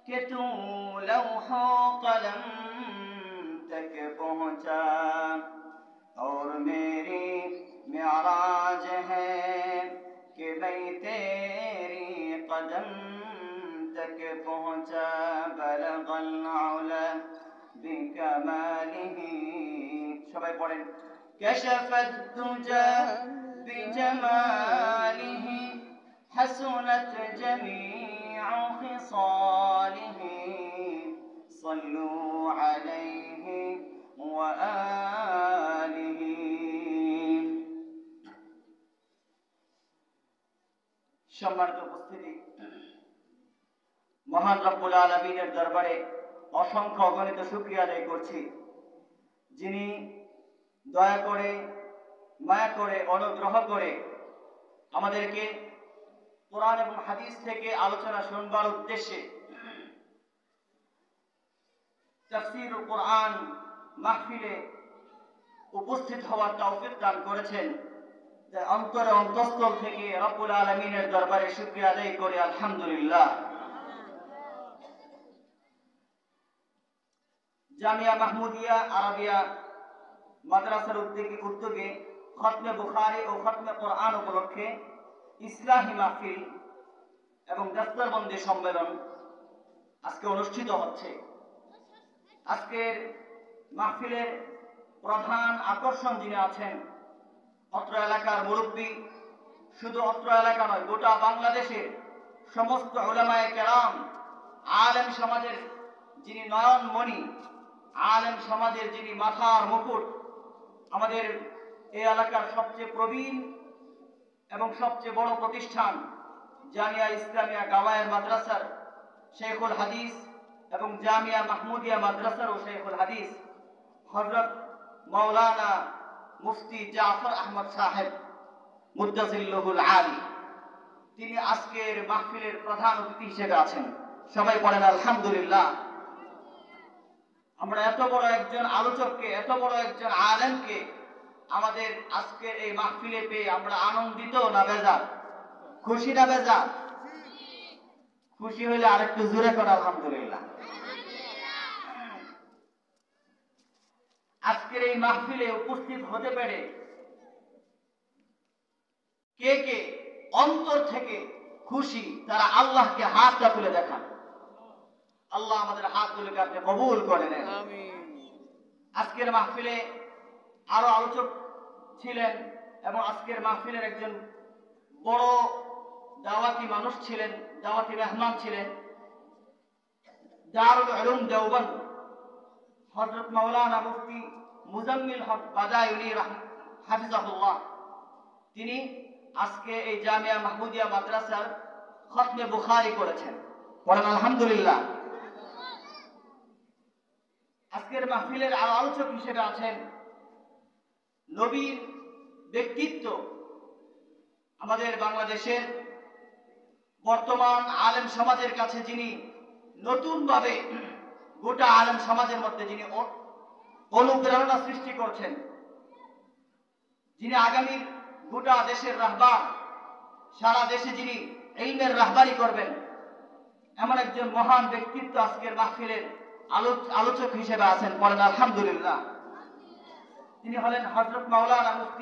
कि तू लौहो कलम तक पहुँचा और मेरी मेराज है कि मैं तेरी कदम तक पहुँचा बलगल उला बिकमालिही সবাই পড়েন كشفت الدجى بجماله حسنت جميع خصاله صلوا عليه وآله সম্মানিত উপস্থিতি, মহান রব্বুল আলামিনের দরবারে অসংখ্য অগণিত শুকরিয়া আদায় করছি, যিনি দয়া করে মায়া করে অনুগ্রহ করে আমাদেরকে কোরআন এবং হাদিস থেকে আলোচনা শুনবার উদ্দেশ্যে তাফসীরুল কোরআন মাহফিলে উপস্থিত হওয়ার তৌফিক দান করেছেন। অন্তরে অন্তঃস্থল থেকে রব্বুল আলামিনের দরবারে শুকরিয়া আদায় করি আলহামদুলিল্লাহ। জামিয়া মাহমুদিয়া আরাবিয়া মাদ্রাসার উদ্যোগে খতমে বুখারী ও খতমে কোরআন উপলক্ষে ইসলাহি মাহফিল এবং দস্তরবন্দি সম্মেলন আজকে অনুষ্ঠিত হচ্ছে। আজকের মাহফিলের প্রধান আকর্ষণ যিনি আছেন, অত্র এলাকার মুরব্বী, শুধু অত্র এলাকা নয়, গোটা বাংলাদেশের সমস্ত উলামায়ে কেরাম, আলেম সমাজের যিনি নয়নমণি, আলেম সমাজের যিনি মাথার মুকুট, আমাদের এই এলাকার সবচেয়ে প্রবীণ এবং সবচেয়ে বড় প্রতিষ্ঠান জামিয়া ইসলামিয়া গাওয়ায়ের মাদ্রাসার শেখুল হাদিস এবং জামিয়া মাহমুদিয়া মাদ্রাসার ও শেখুল হাদিস হযরত মাওলানা মুফতি জাফর আহমদ সাহেব মুদ্দাজিল্লাহুল আলী, তিনি আজকের মাহফিলের প্রধান অতিথি হিসেবে আছেন। সবাই পড়েন আলহামদুলিল্লাহ। আমরা এত বড় একজন আলোচককে, এত বড় একজন আলেমকে আমাদের আজকের এই মাহফিলে পেয়ে আমরা আনন্দিত না বেজার? খুশি না বেজার? খুশি হইলে আরেকটু জোরে করে আলহামদুলিল্লাহ। আজকের এই মাহফিলে উপস্থিত হতে পেরে কে কে অন্তর থেকে খুশি, তারা আল্লাহকে হাতটা তুলে দেখান। আল্লাহ আমাদের হাতগুলোকে আপনি কবুল করে নেন। আজকের মাহফিলে আরো আলোচক ছিলেন এবং আজকের মাহফিলের একজন বড় দাওয়াতি মানুষ ছিলেন, দাওয়াতি মেহমান ছিলেন দারুল উলুম দেওবন্দ হযরত মাওলানা মুফতি মুজাম্মিল হক বাদায়ুনি হাফিজাহুল্লাহ। তিনি আজকে এই জামিয়া মাহমুদিয়া মাদ্রাসার খতমে বুখারী করেছেন। পড়েন আলহামদুলিল্লাহ। আজকের মাহফিলের আরো আলোচক হিসেবে আছেন নবীন ব্যক্তিত্ব, আমাদের বাংলাদেশের বর্তমান আলেম সমাজের কাছে যিনি নতুনভাবে গোটা আলেম সমাজের মধ্যে যিনি অনুপ্রেরণা সৃষ্টি করছেন, যিনি আগামীর গোটা দেশের রাহবার, সারা দেশে যিনি ইলমের রাহবারি করবেন, এমন একজন মহান ব্যক্তিত্ব আজকের মাহফিলের আলোচক হিসেবে আছেন। পড়েন আলহামদুলিল্লাহ। তিনি হলেন হযরত মাওলানা মুফতি